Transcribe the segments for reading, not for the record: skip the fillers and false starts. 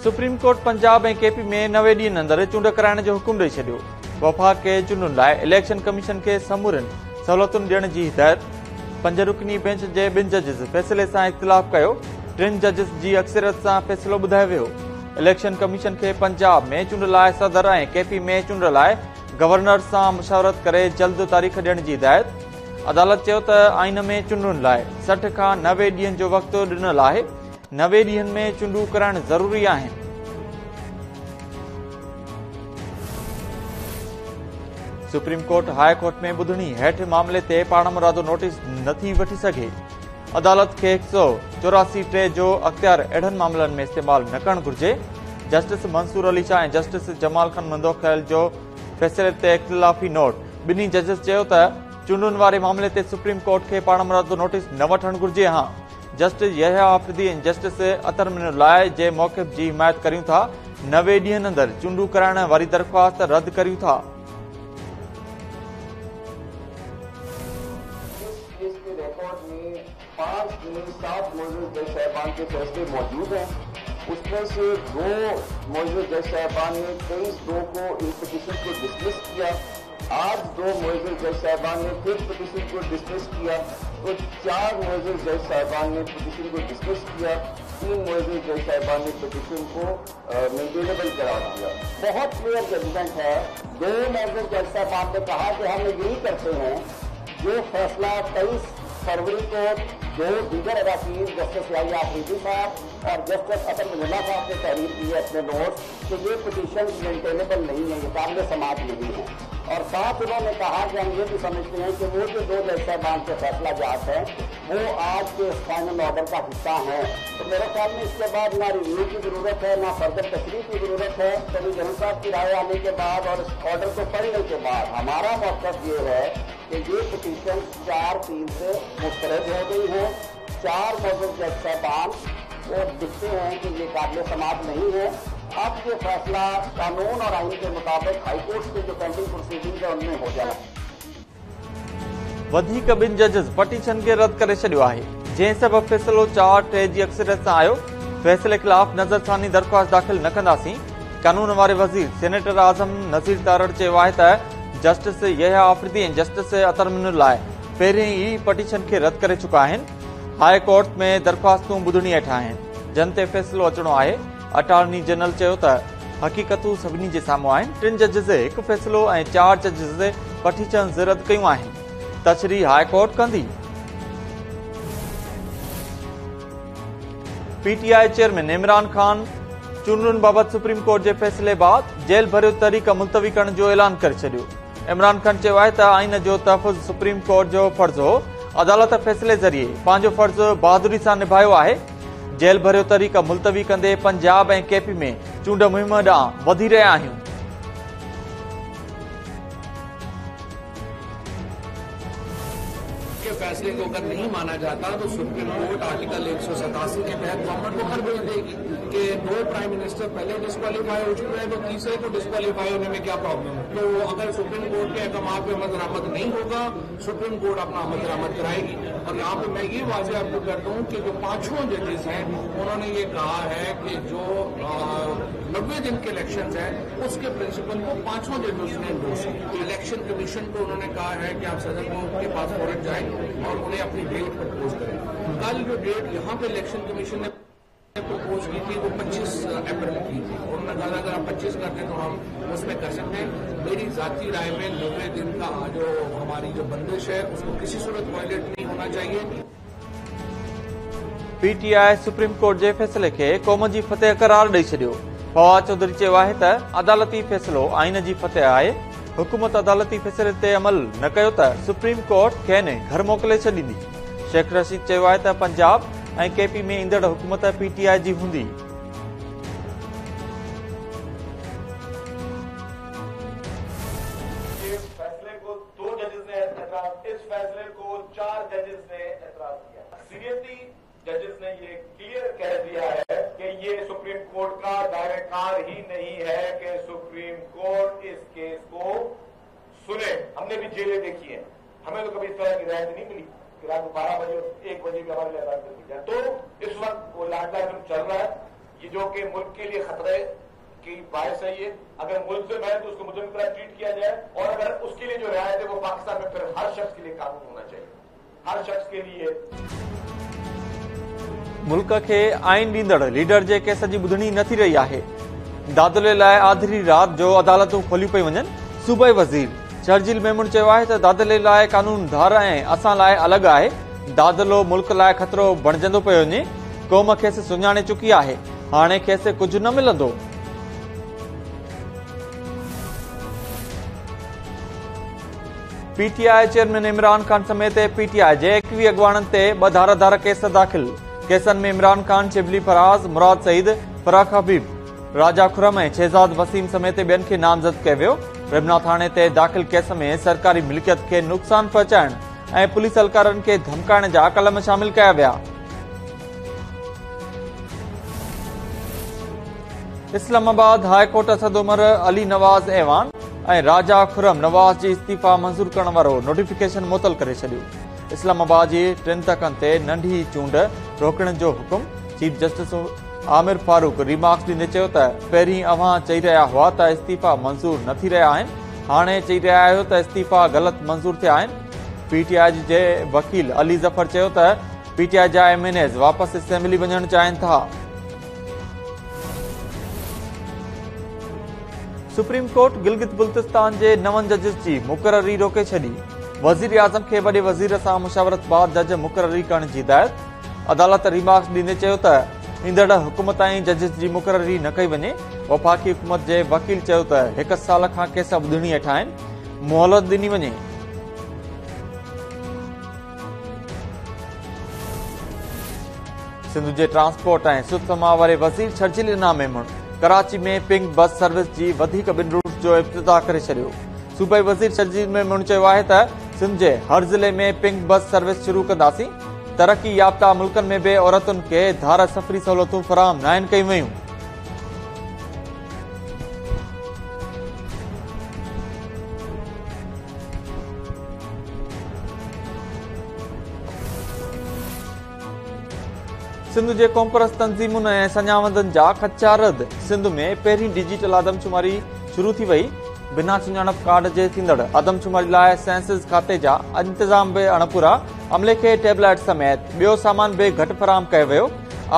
Supreme court Punjab ऐं KP में 90 ॾींहनि अंदरि चूंड कराइण जो हुकुम ॾेई छॾियो। वफ़ाक़ खे चूंडुनि लाइ इलेक्शन कमीशन खे समूरनि सहूलियतुनि ॾियण जी हिदायत। 5 रुकनी बेंच जे 2 जजिस फ़ैसिले सां इख़्तिलाफ़ कयो। 3 जजिस जी अक्सरियत सां फ़ैसिलो ॿुधायो वियो। इलेक्शन कमीशन खे पंजाब में चूंड लाइ सदर ऐं केपी में चूंड लाइ गवर्नर सां मुशावरत करे जल्द तारीख़ ॾियण जी हिदायत। अदालत चयो त आइन में चूंडुनि लाइ 60 खां 90 ॾींहनि जो वक़्तु ॾिनल आहे। 90 ॾींहनि में चूंडूं कराइण ज़रूरी आहिनि। सुप्रीम कोर्ट हाई कोर्ट में ॿुधणी हेठि मामले ते पाण मुरादो नोटिस नथी वठी सघे। अदालत खे 184(3) जो अख़्तियार अहिड़नि मामलनि में इस्तेमाल न करणु घुर्जे। जस्टिस मंसूर अली शाह ऐं जस्टिस जमाल खान मंदोखैल जो फ़ैसिले ते इख़्तिलाफ़ी नोट। ॿिन्ही जजिस चयो त चूंडुनि वारे मामले ते सुप्रीम कोर्ट खे पाण मुरादो नोटिस न वठणु घुर्जे। हां, जस्टिस यहया आफ़रीदी ऐं जस्टिस अतर मिनुल्लाह जे मौक़िफ़ जी हिमायत करियूं था। 90 ॾींहनि अंदरि चूंडूं कराइण वारी दरख़्वास्त रद्द करियूं था। रिकॉर्ड में 5 में 7 मौजूद जज साहबान के फैसले मौजूद हैं। उसमें से 2 मौजूद जज साहबान ने 23/2 को इन पिटीशन को डिसमिस किया। आज 2 मौजूद जज साहबान ने फिर पिटीशन को डिसमिस किया। तो 4 मौजूद जज साहबान ने पिटीशन को डिसमिस किया। 3 मौजूद जज साहबान ने पिटीशन को मेंटेनेबल करार दिया। बहुत क्लियर जजमेंट है। 2 मौजूद जज साहबान ने कहा कि हम एग्री करते हैं जो फैसला 23 फरवरी को 2 दीगर अराकीन जस्टिस यहया आफरीदी साहब और जस्टिस अतर मिनुल्लाह साहब ने तहरीर की है अपने नोट कि ये पिटीशन मेंटेनेबल नहीं है, ये काबिल समाअत नहीं है। और साथ उन्होंने कहा कि हम ये भी समझते हैं कि वो जो 2 जज साहबान के फैसला जात हैं वो आज के फाइनल ऑर्डर का हिस्सा हैं। तो मेरे ख्याल में इसके बाद ना रिव्यू की जरूरत है, ना फर्दर तशरीह की जरूरत है। कभी जनरल साहब की राय आने के बाद और इस ऑर्डर को पढ़ने के बाद हमारा मकसद ये है कि ये पिटीशन 4-3 से मुस्तरद हो गई है। 4 मौजूद जज साहबान वो दिखते हैं कि ये काबिल समाअत नहीं है। अब ये फैसला कानून और आइन के मुताबिक हाईकोर्ट के जो पेंडिंग प्रोसीडिंग है उनमें हो जाए। वधीक 2 जजिस पटीशन खे रद्द करे छॾियो आहे, जंहिं सबबु फ़ैसिलो 4-3 जी अक्सरियत सां आयो। फ़ैसिले ख़िलाफ़ नज़रसानी दरख़्वास्त दाख़िल न कंदासीं। कानून वारे वज़ीर सेनेटर आज़म नज़ीर तारड़ चयो आहे त जस्टिस यहया आफ़रीदी ऐं जस्टिस अतर मिनुल्लाह पहिरीं ई पटीशन खे रद्द करे चुका आहिनि। हाई कोर्ट में दरख़्वास्तूं ॿुधणी हेठि आहिनि। जन ते फ़ैसिलो अचणो आहे। अटॉर्नी जनरल चयो त हक़ीक़तूं सभिनी जे साम्हूं आहिनि। 3 जजिस हिकु फ़ैसिलो ऐं 4 जजिस पटीशन रद्द कयूं आहिनि। तशरीह हाई कोर्ट कंदी। पीटीआई चेयरमैन इमरान खान चूंडुनि बाबति सुप्रीम कोर्ट जे फ़ैसिले बाद जेल भरियो तहरीक मुलतवी करण जो ऐलान करे छॾियो। इमरान खान चयो आहे त आइन जो तहफ़ुज़ सुप्रीम कोर्ट जो फर्ज़ हो। अदालत फ़ैसिले ज़रिए पंहिंजो फर्ज़ बहादुरी सां निभायो आहे। जेल भरियो तहरीक मुलतवी कंदे पंजाब ऐं केपी में चूंड मुहिम ॾांहुं वधी रहिया आहियूं। फैसले को अगर नहीं माना जाता तो सुप्रीम कोर्ट आर्टिकल 187 के तहत गवर्नमेंट को घर भेज देगी कि 2 प्राइम मिनिस्टर पहले डिस्क्वालीफाई हो चुके हैं तो तीसरे को डिस्क्वालीफाई होने में क्या प्रॉब्लम है। तो अगर सुप्रीम कोर्ट के अहकाम पे अमल दरामद नहीं होगा, सुप्रीम कोर्ट अपना अमल दरामद कराएगी। और यहाँ पे मैं ये वाज़ेह आपको करता हूँ कि जो 5 जजेस हैं उन्होंने ये कहा है कि जो 90 दिन के इलेक्शन है उसके प्रिंसिपल को 5 जजेस ने एंडोर्स किया। इलेक्शन कमीशन को उन्होंने कहा है कि आप सदर के पास फौरन जाएं और उन्हें अपनी डेट प्रपोज करें। कल जो डेट यहाँ पे इलेक्शन कमीशन ने प्रपोज की थी वो 25 अप्रैल की थी। उन्होंने कहा अगर आप 25 करते हैं तो हम उसमें कर सकते हैं। मेरी जाती राय में 90 दिन का जो हमारी जो बंदिश है उसको किसी सूरत वायलेट नहीं होना चाहिए। पीटीआई सुप्रीम कोर्ट जे फ़ैसिले खे क़ौम जी फतेह करार ॾेई छॾियो। फवाद चौधरी चयो आहे त अदालती फ़ैसिलो आइन जी फतेह आहे। हुकूमत अदालती फ़ैसिले ते अमल न कयो त सुप्रीम कोर्ट खेनि घर मोकिले छॾींदी। शेख रशीद चयो आहे त पंजाब ऐं केपी में ईंदड़ हुकूमत पीटीआई जी हूंदी। इस फैसले को 2 जजेस ने एतराज, इस फैसले को 4 जजेस ने एतराज किया। सीरियसली जजेस ने ये क्लियर कह दिया है कि ये सुप्रीम कोर्ट का दायरेकार ही नहीं है कि सुप्रीम कोर्ट इस केस को सुने। हमने भी जेलें देखी हैं, हमें तो कभी इस तरह की राहत नहीं मिली कि रात को 12 बजे 1 बजे भी हमारे लिए अदालत मिल जाए। तो इस वक्त वो लाडला बिल चल रहा है। ये जो कि मुल्क के लिए खतरे की बायस है। ये अगर मुल्जिम है तो उसको मुल्जिम की तरह ट्रीट किया जाए, और अगर उसके लिए जो रियायत है वो पाकिस्तान में फिर हर शख्स के लिए कानून होना चाहिए, हर शख्स के लिए। मुल्क के आइन ॾींदड़ लीडर जे केस जी ॿुधणी न थी रही आहे। दादले लाइ आधरी रात जो अदालतूं खोलियूं पई वञनि। सूबाई वज़ीर शर्जील मेमून चयो आहे त दादले लाइ कानून धार ऐं असां लाइ अलॻि आहे। दादलो मुल्क लाइ खतरो बणजंदो पियो वञे। क़ौम खेसि सुञाणे चुकी आहे, हाणे खेसि कुझु न मिलंदो। पीटीआई चेयरमैन इमरान खान समेत पीटीआई जे 21 अॻवाननि ते 2 धार केस दाख़िल। केसनि में इमरान खान, शिबली फराज, मुराद सईद, फराख हबीब, राजा खुरम ऐं शहजाद वसीम समेत ॿियनि खे नामज़द कयो वियो। रमना थाणे ते दाख़िल केस में सरकारी मिल्कियत खे नुक़सान पहुचाइण ऐं पुलिस एहलकारनि खे धमकाइण जा कलम शामिल कया विया। इस्लामाबाद हाई कोर्ट असद उमर, अली नवाज़ ऐवान ऐं राजा खुरम नवाज़ जी इस्तीफ़ा मंज़ूर करण वारो नोटिफिकेशन मुअतल करे छॾियो। इस्लामाबाद जी 3 तकनि ते नंढी चूंड रोकण जो हुकुम। Chief justice Aamir Farooq remarks ॾींदे चयो त पहिरीं अव्हां चई रहिया हुआ त इस्तीफ़ा मंज़ूर न थी रहिया आहिनि, हाणे चई रहिया आहियो त इस्तीफ़ा ग़लति मंज़ूर थिया आहिनि। पीटीआई जे वकील अली ज़फर चयो त पीटीआई जा MNAs वापसि असेंबली वञणु चाहिनि था। सुप्रीम कोर्ट गिलगित बुल्तिस्तान जे 9 जजिस जी मुक़ररी रोके छॾी। वज़ीर आज़म खे वॾे वज़ीर सां मुशावरत बाद जज मुक़ररी करण जी हिदायत। अदालत रिमार्क्स ॾींदे चयो त ईंदड़ हुकूम ताईं जजिस जी मुक़ररी न कई वञे। वफ़ाक़ी हुकूमत जे वकील चयो त 1 साल खां केस ॿुधणी हेठि आहिनि, मोहलत ॾिनी वञे। सिंध जे ट्रांसपोर्ट ऐं सुतमा वारे वज़ीर शर्जील इनाम मेमून कराची में पिंक बस सर्विस जी वधीक 2 रूट्स जो इफ्तिताह करे छॾियो। सूबाई वज़ीर शर्जील मेमून चयो आहे त सिंध जे हर ज़िले में पिंक बस सर्विस शुरू कंदासीं। तरक़ी याफ़्ता मुल्कनि में बि औरतुनि खे धार सफ़री सहूलियतूं फ़राहम न आहिनि कयूं वयूं। सिंध जे क़ौमपरस्त तंज़ीमुनि ऐं सञावंदनि जा ख़दशा रद्द। सिंध में पहिरीं डिजिटल आदमशुमारी शुरू थी वई। बिना सुञाणप कार्ड जे थींदड़ आदमशुमारी लाइ सेंसस खाते जा इंतज़ाम बि अणपूरा। अमले खे टैबलेट समेत ॿियो सामान बि घटि फराहम कयो वियो।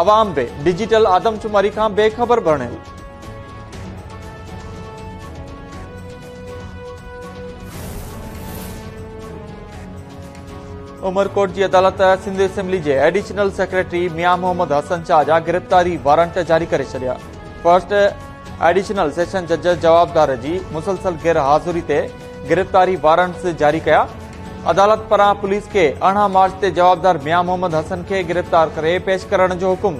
अवाम बि डिजिटल आदमशुमारी खां बेख़बर बणियल। उमरकोट जी अदालत सिंध असेंबली जे एडिशनल सेक्रेटरी मियां मोहम्मद हसन शाह जा गिरफ़्तारी वारंट जारी करे छॾिया। फर्स्ट एडिशनल सेशन जज जवाबदार जी मुसलसल गैर हाज़ुरी ते गिरफ़्तारी वारंट्स जारी कया। अदालत पारां पुलिस खे 18 मार्च ते जवाबदार मियां मोहम्मद हसन खे गिरफ़्तार करे पेश करण जो हुकुम।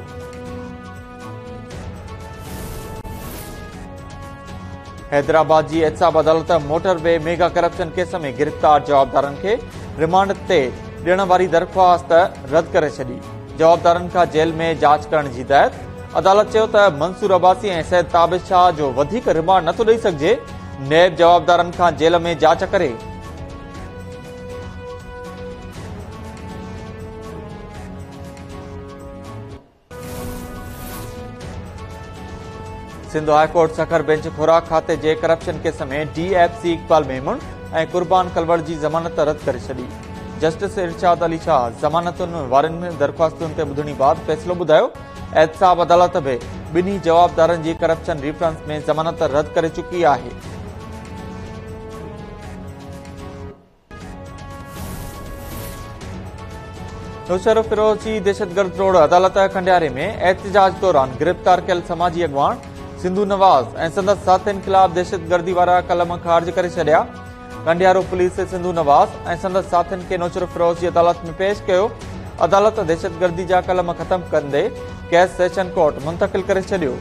हैदराबाद जी एहतसाब अदालत मोटरवे मेगा करप्शन केस में गिरफ़्तार जवाबदारनि खे रिमांड ते ॾियण वारी दरख़्वास्त रद्द करे छॾी। जवाबदारनि खां जेल में जांच करण जी हिदायत। अदालत चयो त मंसूर अब्बासी ऐं सैद ताबिश शाह जो वधीक रिमांड नथो ॾेई सघिजे। नैब जवाबदारनि खां जेल में जांच करे। Sindh high court Sukkur bench खुराक खाते जे करप्शन केस में DFC इकबाल मेमून ऐं कुर्बान कलवर जी ज़मानत रद्द करे छॾी। जस्टिस इरशाद अली शाह ज़मानतुनि वारनि दरख़्वास्तुनि ते ॿुधणी बाद फ़ैसिलो ॿुधायो। एहतसाब अदालत बि ॿिन्ही जवाबदारनि जी करप्शन रेफरेंस में ज़मानत रद्द करे चुकी आहे। नौशर फिरोजी दहशतगर्द रोड अदालत खंडियारे में एहतजाज दौरान गिरफ़्तार कयल समाजी अॻवान सिंधु नवाज़ ऐं संदसि साथियुनि ख़िलाफ़ दहशतगर्दी वारा कलम ख़ारिज करे छॾिया। कंडियारो पुलिस सिंधु नवाज़ ऐं संदसि साथियुनि खे नौशर फिरोज जी अदालत में पेश कयो। अदालत दहशतगर्दी जा कलम ख़तम कंदे केस सेशन कोर्ट मुंतक़िल करे छॾियो।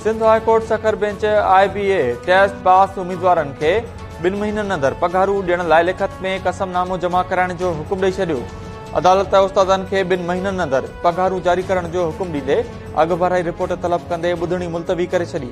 Sindh high court Sukkur bench IBA test pass उम्मीदवारनि खे 2 महीननि अंदरि पघारूं ॾियण लाइ लिखत में कसमनामो जमा कराइण जो हुकुम ॾेई छॾियो। अदालत उस्तादनि खे 2 महीननि अंदरि पघारूं जारी करण जो हुकुम ॾींदे अॻु भराई रिपोर्ट तलब कंदे ॿुधणी मुलतवी करे छॾी।